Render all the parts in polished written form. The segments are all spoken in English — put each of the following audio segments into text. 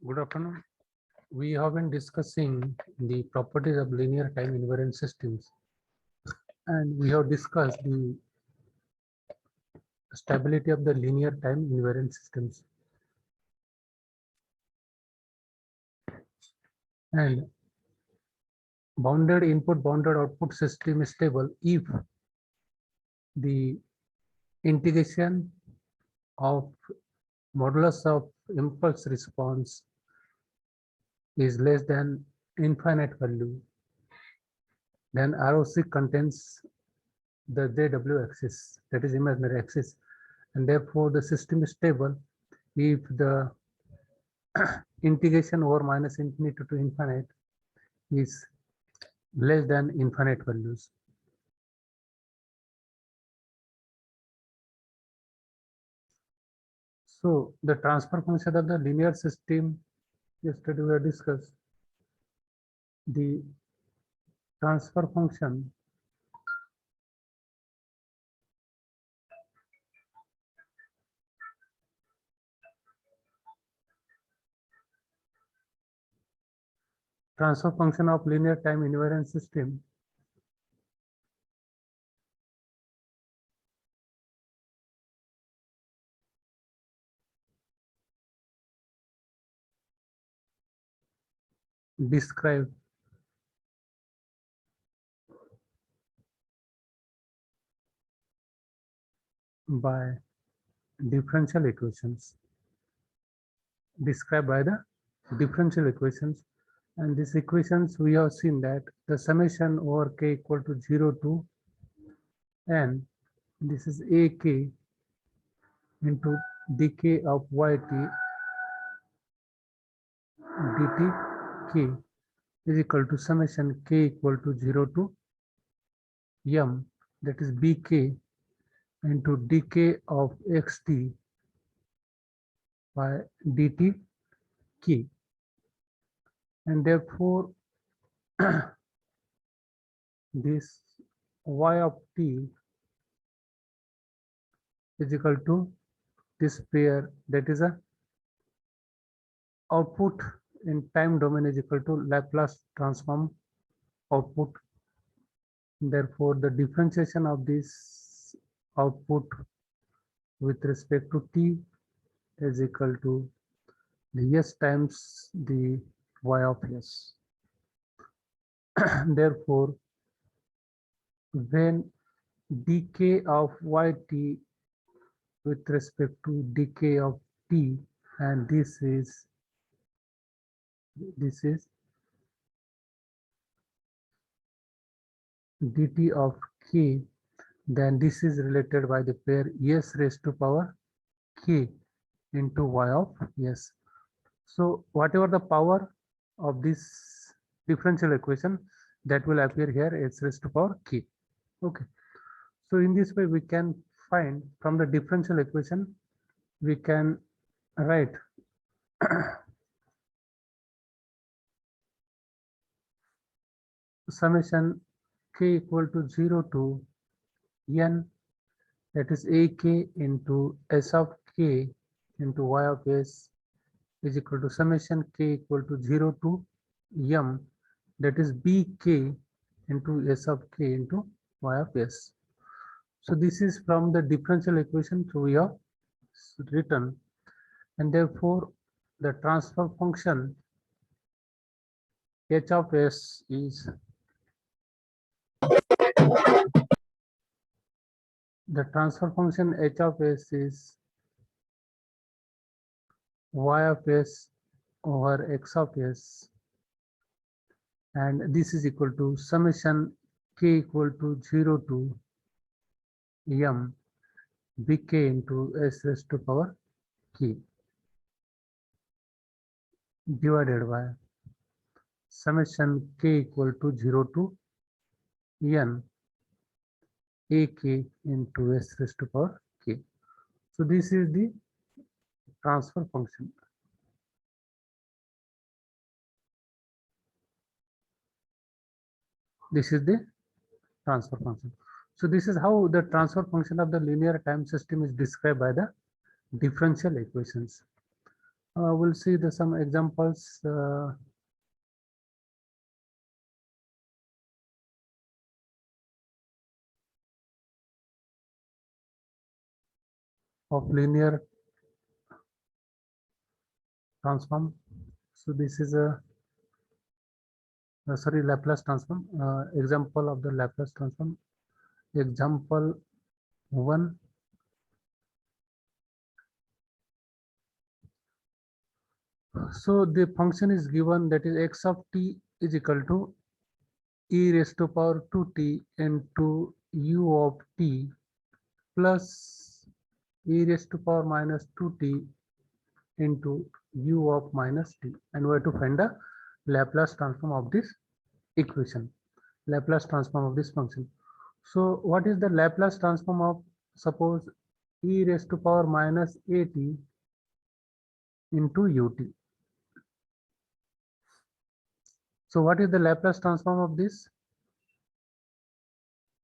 Good afternoon. We have been discussing the properties of linear time invariant systems, and we have discussed the stability of the linear time invariant systems. And bounded input, bounded output system is stable if the integration of modulus of impulse response is less than infinite value. Then ROC contains the JW axis, that is imaginary axis, and therefore the system is stable if the integration over minus infinity to infinite is less than infinite values. So the transfer function of the linear system, yesterday we have discussed the transfer function of linear time invariant system described by differential equations, and these equations we have seen that the summation over k equal to 0 to n, this is ak into decay of yt dt k is equal to summation k equal to 0 to m, that is bk into decay of xt by dt k, and therefore this y of t is equal to this pair, that is a output in time domain is equal to Laplace transform output. Therefore the differentiation of this output with respect to t is equal to the s times the y of s. Therefore when decay of yt with respect to decay of t, and this is dt of k, then this is related by the pair s raised to power k into y of s. So whatever the power of this differential equation, that will appear here s raised to power k. Okay, so in this way we can find from the differential equation, we can write summation k equal to 0 to n, that is ak into s of k into y of s is equal to summation k equal to 0 to m, that is bk into s of k into y of s. So this is from the differential equation we have written, and therefore the transfer function h of s is the transfer function h of s is y of s over x of s, and this is equal to summation k equal to 0 to m bk into s raised to power k divided by summation k equal to 0 to n ak into s raised to power k. So this is the transfer function. This is the transfer function. So this is how the transfer function of the linear time system is described by the differential equations. We'll see some examples. Of linear transform. So this is a sorry, Laplace transform. Example of the Laplace transform. Example 1. So the function is given, that is x of t is equal to e raised to power 2t into u of t plus e raised to power minus 2t into u of minus t, and we have to find the Laplace transform of this equation, Laplace transform of this function. So what is the Laplace transform of, suppose, e raised to power minus at into ut? So what is the Laplace transform of this?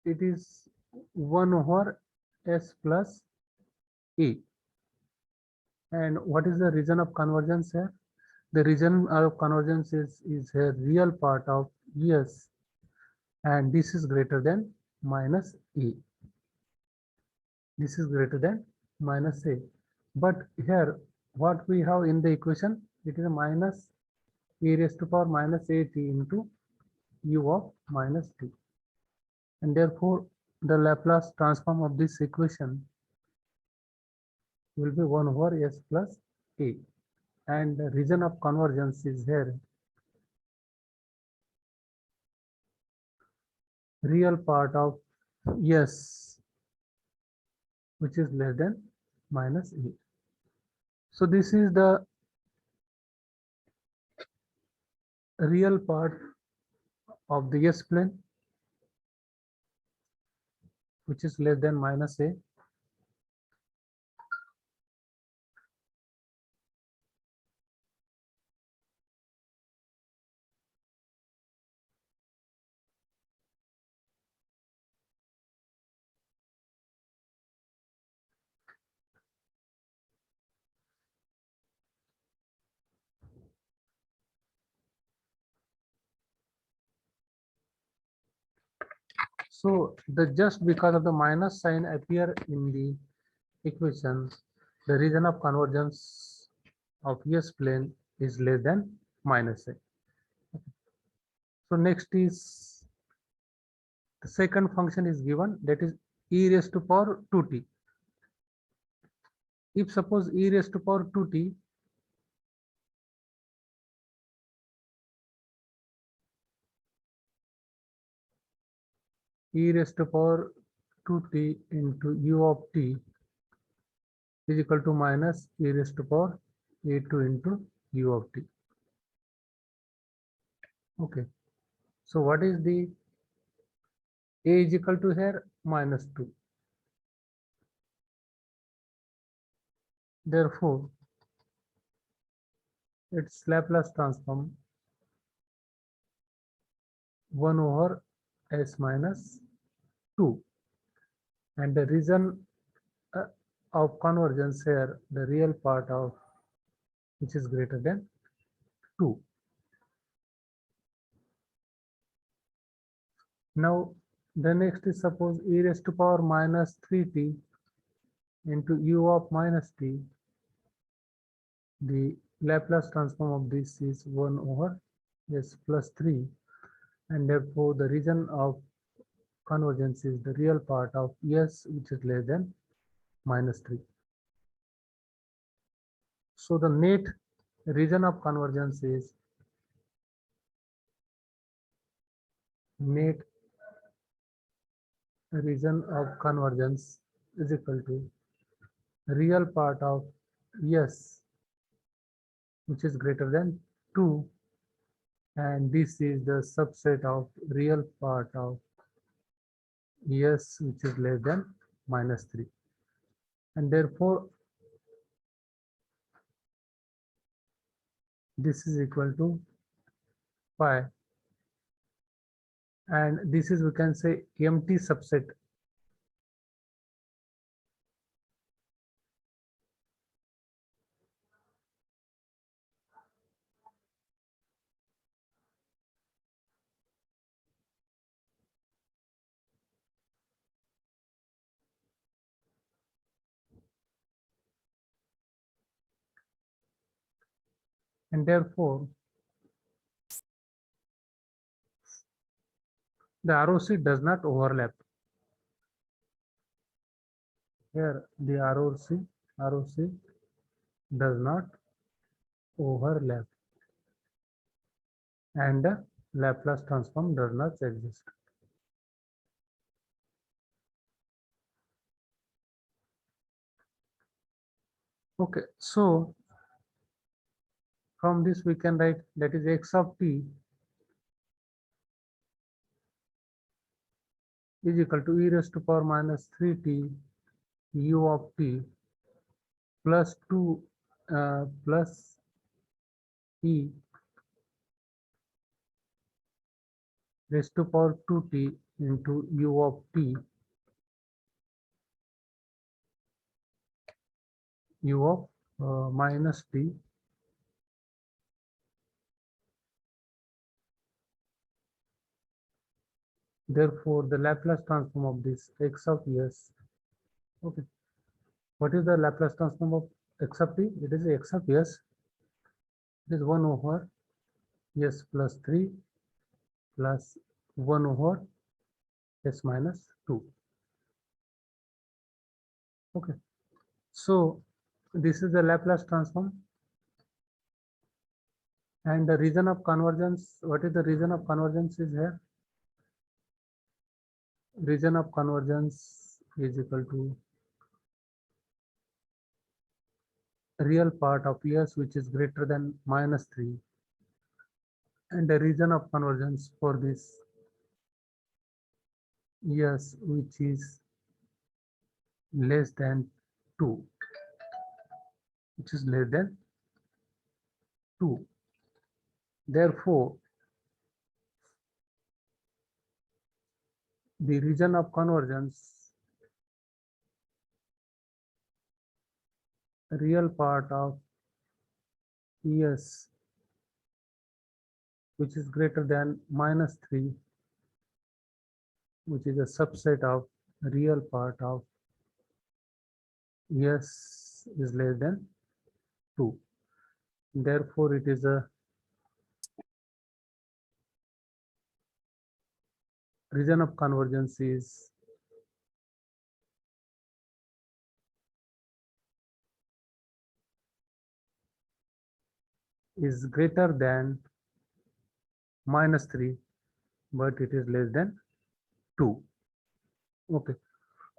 It is 1 over s plus a. And what is the region of convergence here? The region of convergence is a real part of s, and this is greater than minus a. This is greater than minus a. But here, what we have in the equation, it is a minus e raised to power minus at into u of minus t. And therefore, the Laplace transform of this equation will be 1 over s plus a. And the region of convergence is here, real part of s, which is less than minus a. So this is the real part of the s plane, which is less than minus a. So the just because of the minus sign appear in the equation, the region of convergence of s plane is less than minus a. So next is the second function is given, that is e raised to power 2t. If suppose e raised to power 2t e raised to power 2t into u of t is equal to minus e raised to power a2 into u of t. Okay. So what is the a is equal to here? Minus 2. Therefore, its Laplace transform 1 over s minus 2. And the region of convergence here, the real part of which is greater than 2. Now, the next is suppose e raised to power minus 3t into u of minus t. The Laplace transform of this is 1 over s plus 3, and therefore the region of convergence is the real part of s, which is less than minus 3. So the net region of convergence is net region of convergence is equal to real part of s, which is greater than 2, and this is the subset of real part of s, which is less than minus 3. And therefore, this is equal to pi, and this is, we can say, empty subset. and therefore the ROC does not overlap. Here the ROC does not overlap and the Laplace transform does not exist. Okay, so from this we can write that is x of t is equal to e raised to power minus 3t u of t plus 2 plus e raised to power 2t into u of t u of minus t therefore the Laplace transform of this x of s. Okay, what is the Laplace transform of x of t? It is x of s. It is 1 over s plus 3 plus 1 over s minus 2. Okay, so this is the Laplace transform. And the region of convergence, what is the region of convergence is here? Region of convergence is equal to real part of s which is greater than minus 3 and the region of convergence for this s which is less than 2, which is less than 2. Therefore, the region of convergence, real part of es which is greater than minus 3, which is a subset of real part of s is less than 2. Therefore, it is a region of convergence is greater than minus 3, but it is less than 2. Okay,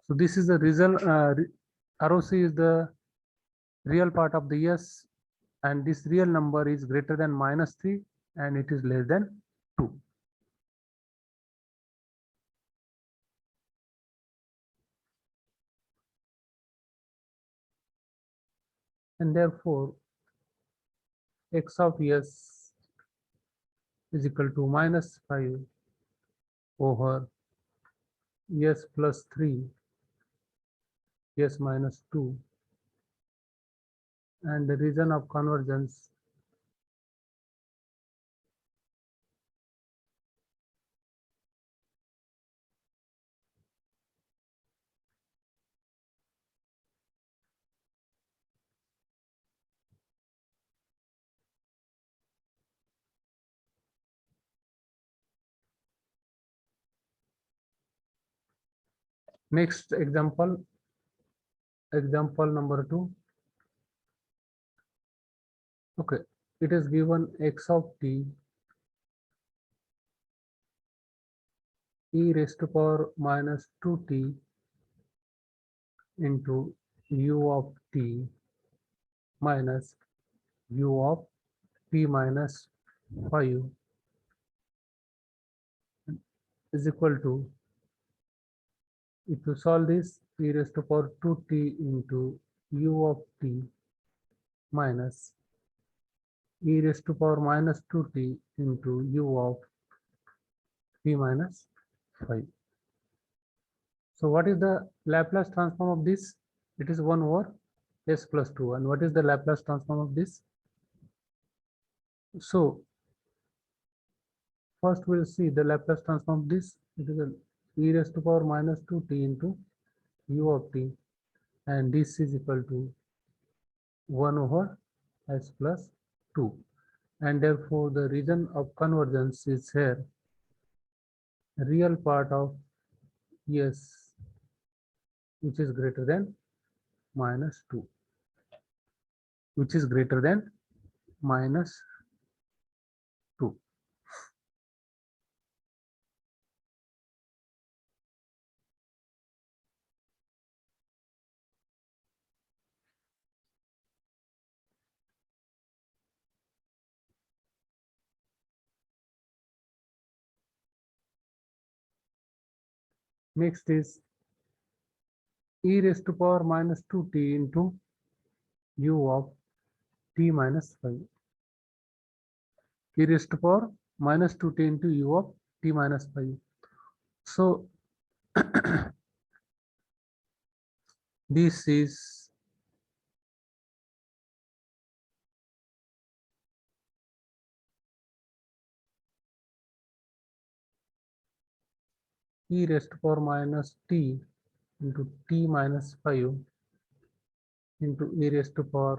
so this is the result. ROC is the real part of the s, and this real number is greater than minus 3 and it is less than 2. And therefore, x of s is equal to minus 5 over s plus 3 s minus 2, and the region of convergence next example number 2. Okay, it is given x of t e raised to power minus 2t into u of t minus u of p minus 5 is equal to, if you solve this, e raised to power 2t into u of t minus e raised to power minus 2t into u of p minus 5. So what is the Laplace transform of this? It is 1 over s plus 2. And what is the Laplace transform of this? So first we'll see the Laplace transform of this. It is a e raised to power minus 2t into u of t, and this is equal to 1 over s plus 2. and therefore the region of convergence is here. Real part of S which is greater than -2, which is greater than -2. Next is e raised to power -2t into u of t minus 5. E raised to power -2t into u of t minus 5. So this is e raised to power -t into t minus 5 into e raised to power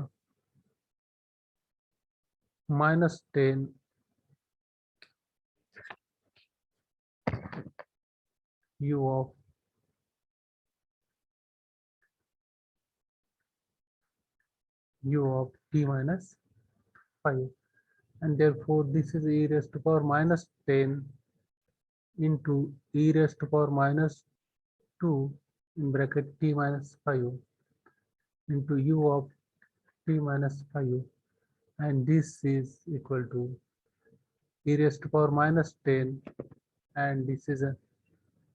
-10 u of t minus 5, and therefore this is e raised to power -10 into e raised to power -2 in bracket t minus 5 into u of t minus 5, and this is equal to e raised to power -10, and this is a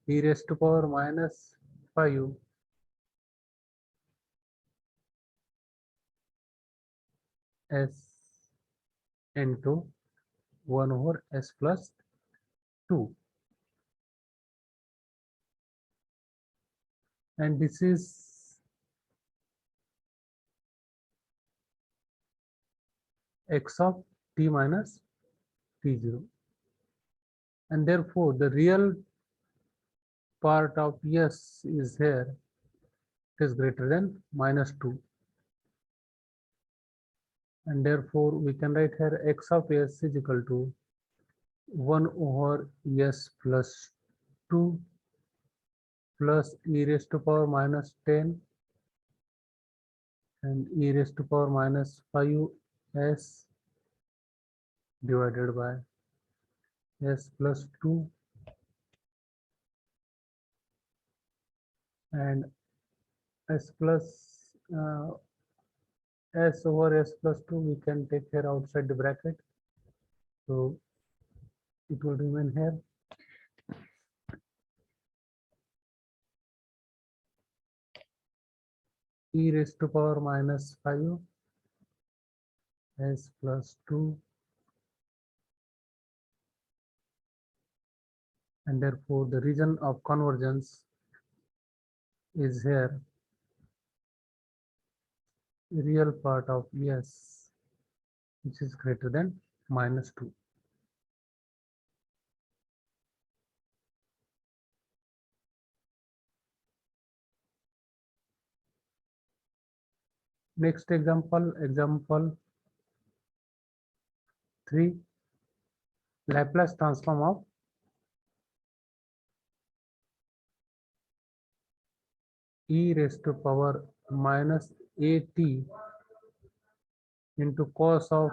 e raised to power -5 s into 1 over s plus 2, and this is x of t minus t0, and therefore the real part of s is here, it is greater than -2, and therefore we can write here x of s is equal to 1 over s plus 2 plus e raised to power -10 and e raised to power -5 s divided by s plus 2 and s plus s over s plus 2 we can take here outside the bracket, so it will remain here. E raised to power -5 s plus 2, and therefore the region of convergence is here, real part of s which is greater than -2. Next example, example 3, Laplace transform of e raised to power -at into cos of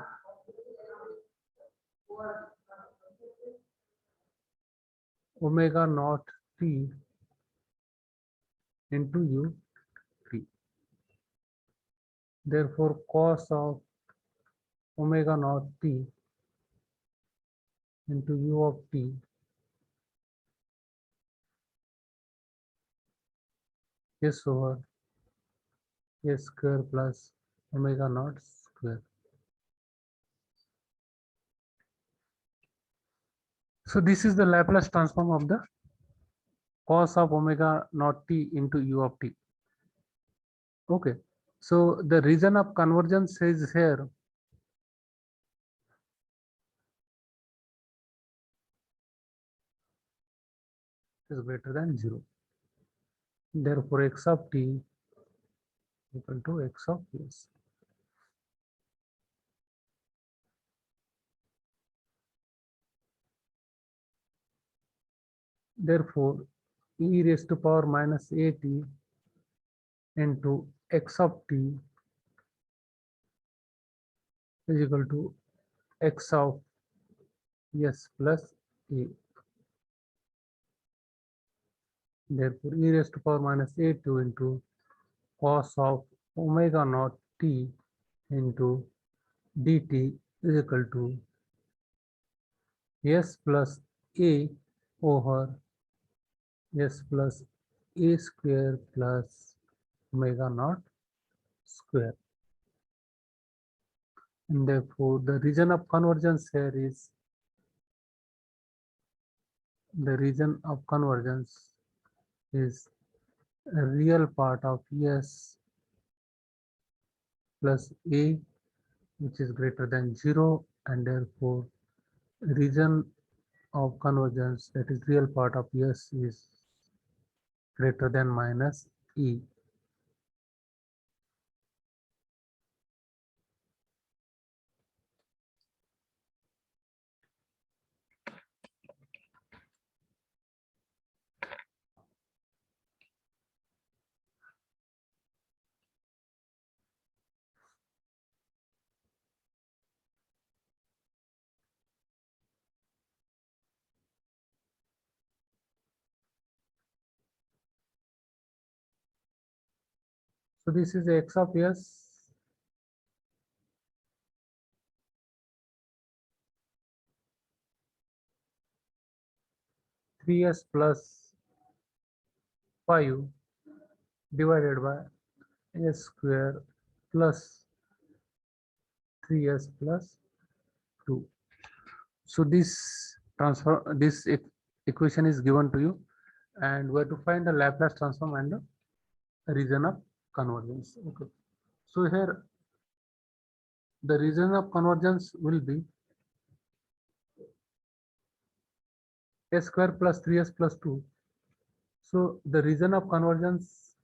omega naught t into u t. Therefore, cos of omega naught t into u of t s over s square plus omega naught square. So this is the Laplace transform of the cos of omega naught t into u of t. Okay, so the region of convergence is here. Is greater than 0. Therefore, x of t equal to x of s. Therefore, e raised to power minus at into x of t is equal to x of s plus a. Therefore, e raised to power minus a2 into cos of omega naught t into dt is equal to s plus a over s plus a square plus omega naught square. And therefore, the region of convergence here is a real part of s plus a, which is greater than 0, and therefore region of convergence, that is real part of s, is greater than minus e. So this is x of s, three s plus 5 divided by s square plus 3s plus 2. So this equation is given to you, and we have to find the Laplace transform and the region of convergence. Okay. So here the region of convergence will be s square plus 3s plus 2. So the region of convergence,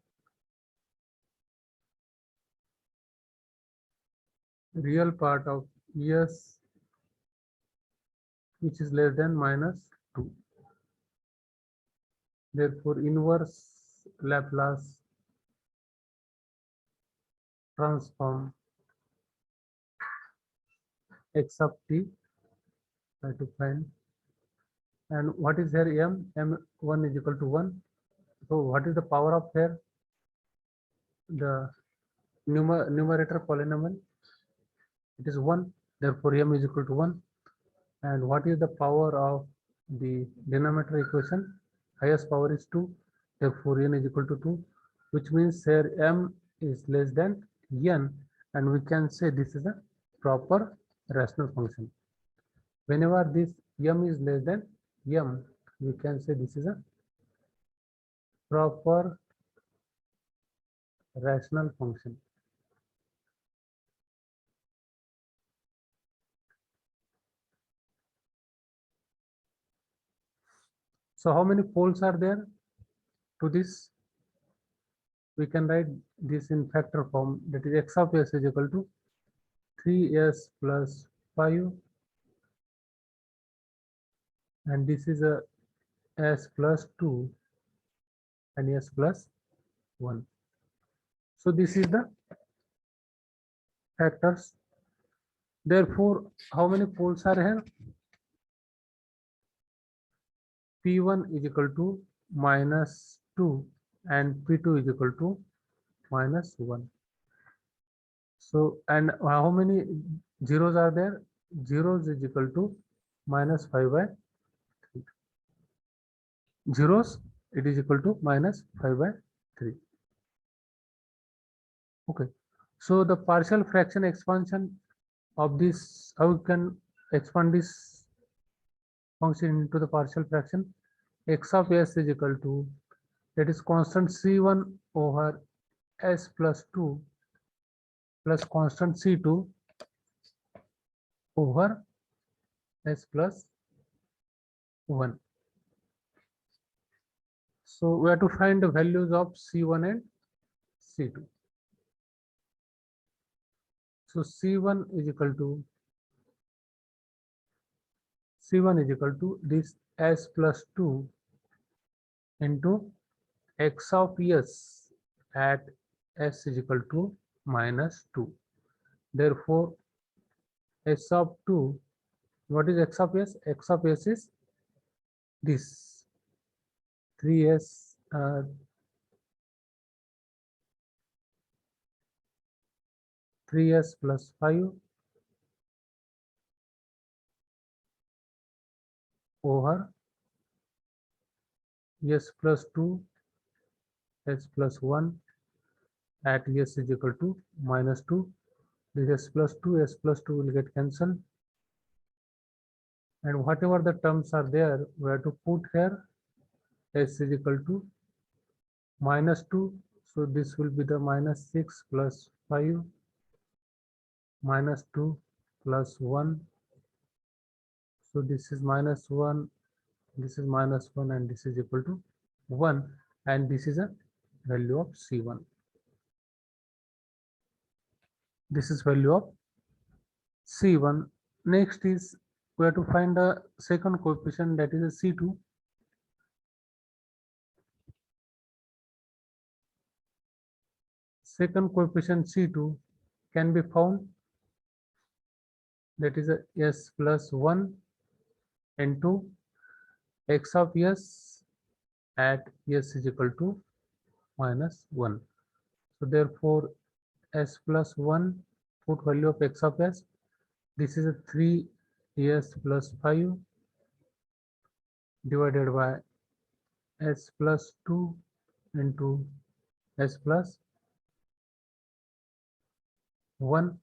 real part of s, which is less than minus 2. Therefore, inverse Laplace transform x of t, try to find. And what is here m1 is equal to 1. So what is the power of here? The numerator polynomial, it is 1. Therefore, m is equal to 1. And what is the power of the denominator equation? Highest power is 2. Therefore, n is equal to 2, which means here m is less than n, and we can say this is a proper rational function. Whenever this m is less than m, we can say this is a proper rational function. So how many poles are there to this? We can write this in factor form, that is x of s is equal to 3s plus 5, and this is a s plus 2 and s plus 1. So this is the factors. Therefore, how many poles are here? P1 is equal to minus 2 and P2 is equal to minus 1. So, and how many zeros are there? Zeros is equal to minus 5 by 3. Zeros, it is equal to minus 5 by 3. Okay. So the partial fraction expansion of this, how we can expand this function into the partial fraction? X of s is equal to, that is constant c1 over s plus 2 plus constant c2 over s plus 1. So we have to find the values of c1 and c2. So c1 is equal to this s plus 2 into x of s at s is equal to -2. Therefore, s of 2, what is x of s? X of s is this 3s 3s plus 5 over s plus 2 s plus 1 at s is equal to -2. This s plus 2 will get cancelled, and whatever the terms are there, we have to put here s is equal to -2. So this will be the -6 plus 5 -2 plus 1. So this is -1, this is -1, and this is equal to 1, and this is a value of C1. This is value of C1. Next is we have to find the second coefficient, that is a C2. Second coefficient C2 can be found, that is a s plus 1 into x of s at s is equal to -1. So therefore s plus 1, put value of x of s, this is a 3s plus 5 divided by s plus 2 into s plus 1.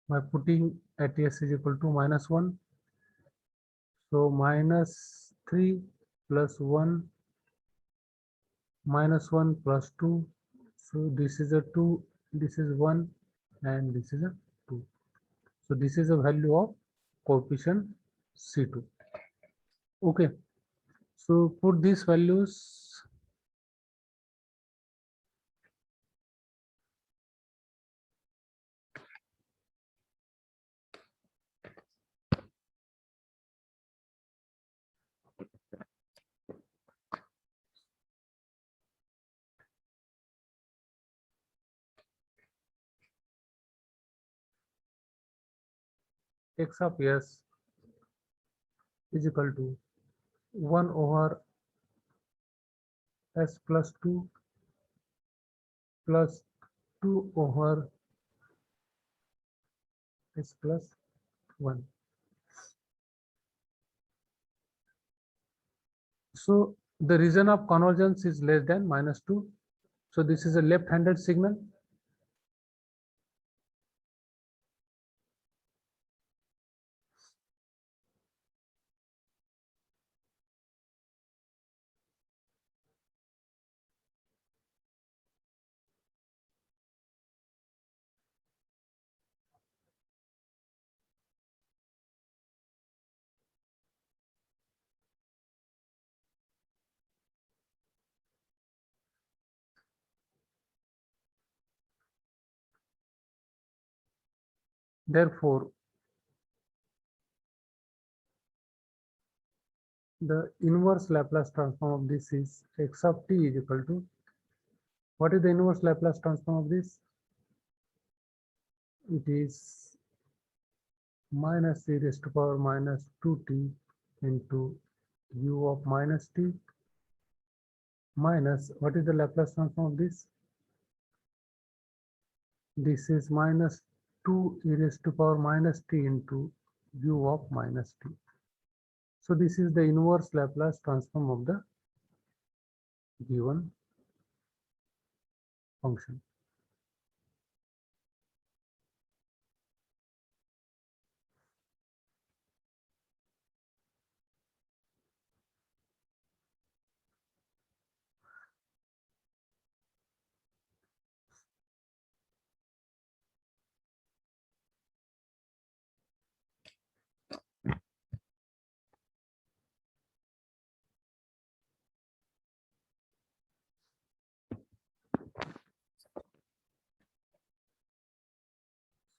By putting at s is equal to -1, so -3 plus 1 -1 plus 2, so this is a 2, this is 1, and this is a 2. So this is a value of coefficient C2. Okay, so put these values. X of s is equal to 1 over s plus 2 plus 2 over s plus 1. So the region of convergence is less than -2. So this is a left-handed signal. Therefore, the inverse Laplace transform of this is x of t is equal to, what is the inverse Laplace transform of this? It is minus e raised to power -2t into u of -t minus, what is the Laplace transform of this? This is -2 e raised to power -t into u of -t. So this is the inverse Laplace transform of the given function.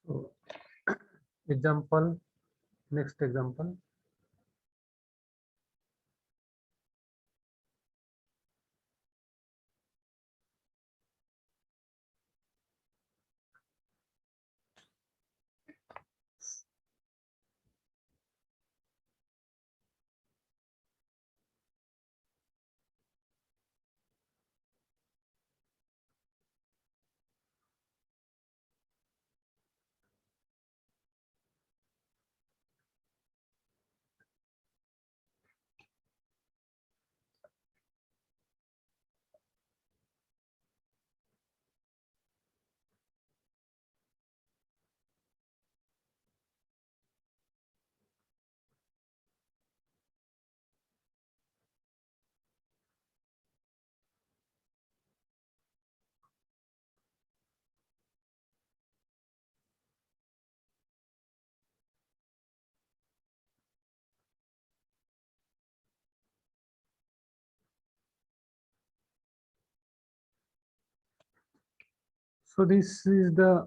So example Next example. So this is the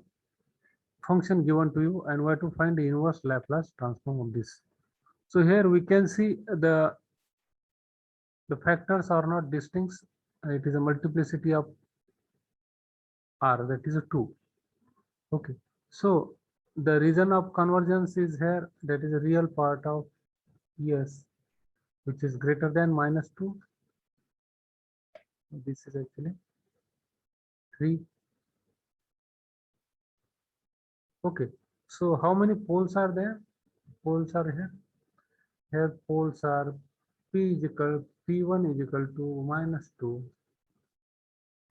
function given to you, and we have to find the inverse Laplace transform of this. So here we can see the factors are not distinct. It is a multiplicity of r, that is a 2. Okay, so the reason of convergence is here, that is a real part of yes, which is greater than -2. This is actually 3. Okay, so how many poles are there? Poles are here. Here poles are P1 is equal to -2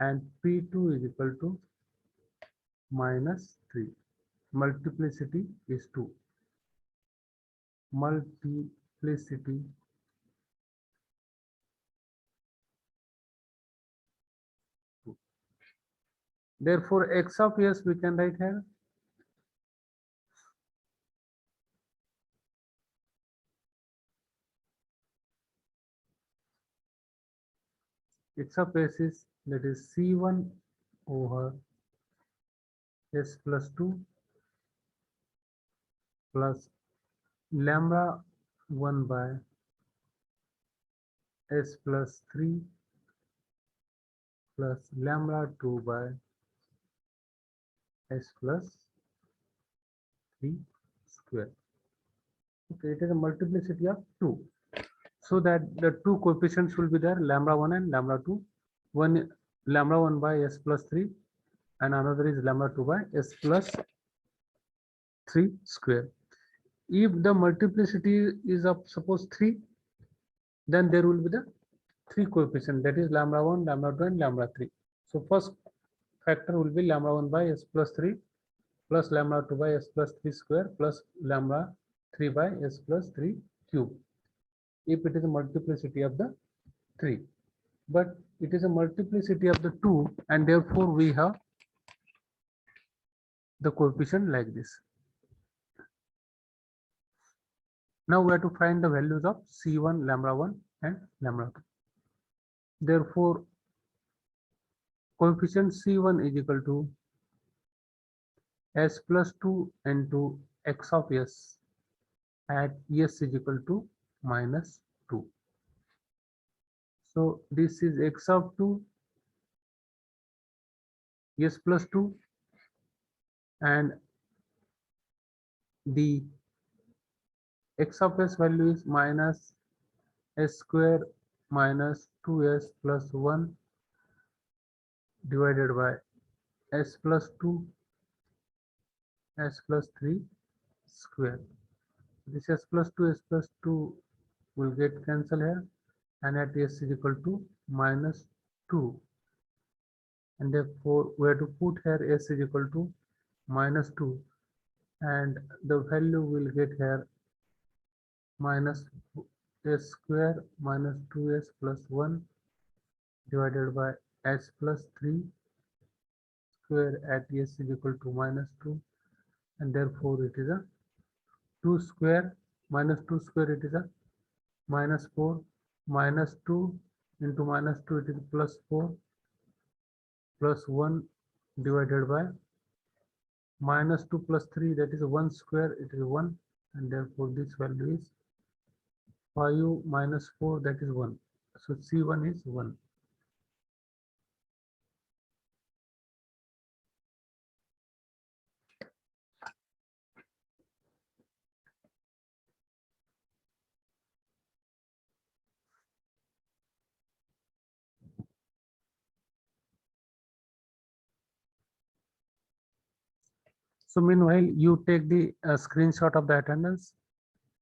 and P2 is equal to -3. Multiplicity is 2. Multiplicity two. Therefore, x of s we can write here x of s is, that is c1 over s plus 2 plus lambda 1 by s plus 3 plus lambda 2 by s plus 3 square. Okay, it is a multiplicity of 2. So that the two coefficients will be there, lambda 1 and lambda 2. One lambda 1 by s plus 3 and another is lambda 2 by s plus 3 square. If the multiplicity is of suppose 3, then there will be the 3 coefficient, that is lambda 1, lambda 2 and lambda 3. So first factor will be lambda 1 by s plus 3 plus lambda 2 by s plus 3 square plus lambda 3 by s plus 3 cube, if it is a multiplicity of the 3. But it is a multiplicity of the 2, and therefore we have the coefficient like this. Now we have to find the values of c1, lambda 1 and lambda 2. Therefore, coefficient c1 is equal to s plus 2 into x of s at s is equal to -2. So this is x of 2, s plus 2, and the x of s value is minus s square minus 2s plus 1 divided by s plus 2 s plus 3 square. This s plus 2 will get cancelled here, and at s is equal to -2, and therefore we have to put here s is equal to -2, and the value will get here minus s square minus 2s plus 1 divided by s plus 3 square at s is equal to -2, and therefore it is a 2 square minus 2 square, it is a -4, -2 into -2 it is +4 plus 1 divided by -2 plus 3, that is 1 square, it is 1 and therefore this value is 5 minus 4, that is 1. So C1 is 1. So meanwhile, you take the screenshot of the attendance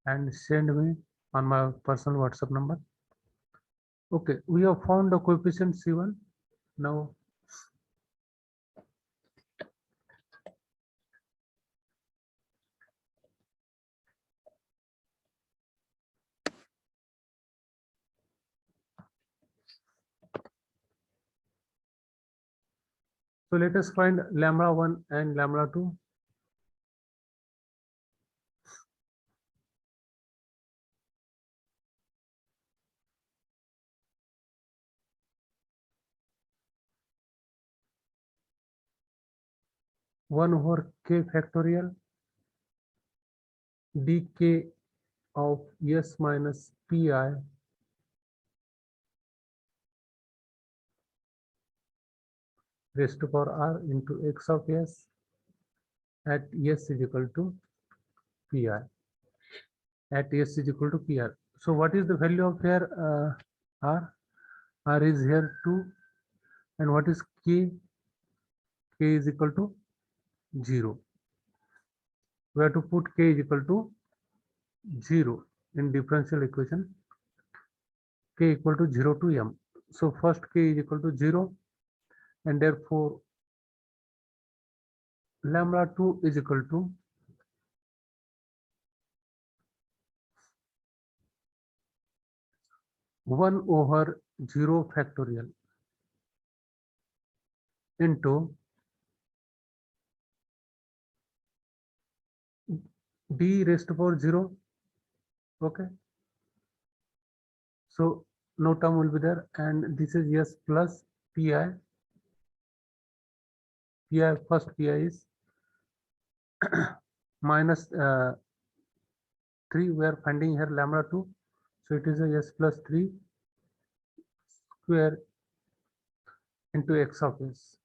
and send me on my personal WhatsApp number. Okay, we have found the coefficient C1. Now, so let us find lambda 1 and lambda 2. One over k factorial dk of s minus pi raised to power r into x of s at s is equal to pi. At s is equal to pi. So what is the value of here r? R is here 2, and what is k? K is equal to 0. We have to put k is equal to 0 in differential equation. K equal to 0 to m. So first k is equal to 0, and therefore lambda 2 is equal to 1 over 0 factorial into d raised to power 0. Okay, so no term will be there, and this is s plus pi. Pi, first pi is minus 3. We are finding here lambda 2, so it is a s plus 3 square into x of s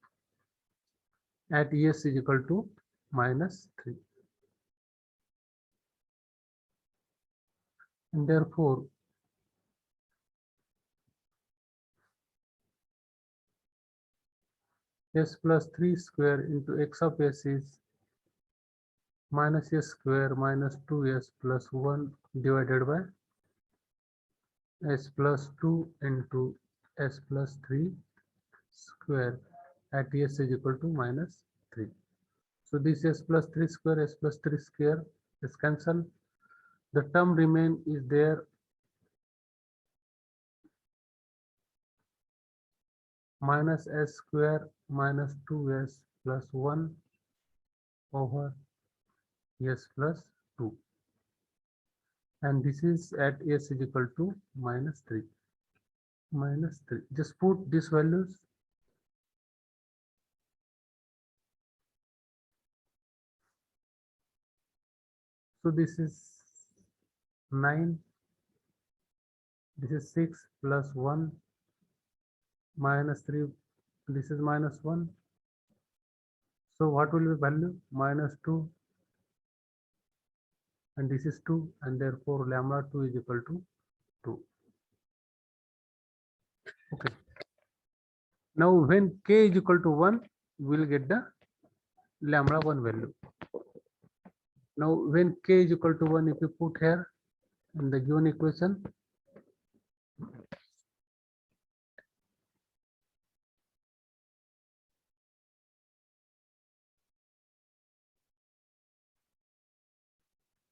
at s is equal to minus 3, and therefore s plus 3 square into x of s is minus s square minus 2s plus 1 divided by s plus 2 into s plus 3 square at s is equal to minus 3. So this s plus 3 square, s plus 3 square is cancelled. The term remain is there minus s square minus 2s plus 1 over s plus 2, and this is at s is equal to minus 3. Minus 3. Just put these values. So this is 9. This is 6 plus 1 minus 3. This is minus 1. So what will be value? Minus 2, and this is 2, and therefore lambda 2 is equal to 2. Okay. Now when k is equal to 1, we will get the lambda 1 value. Now when k is equal to 1, if you put here in the given equation,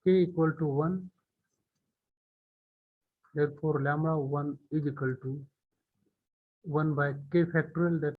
k equal to 1, therefore lambda 1 is equal to 1 by k factorial, that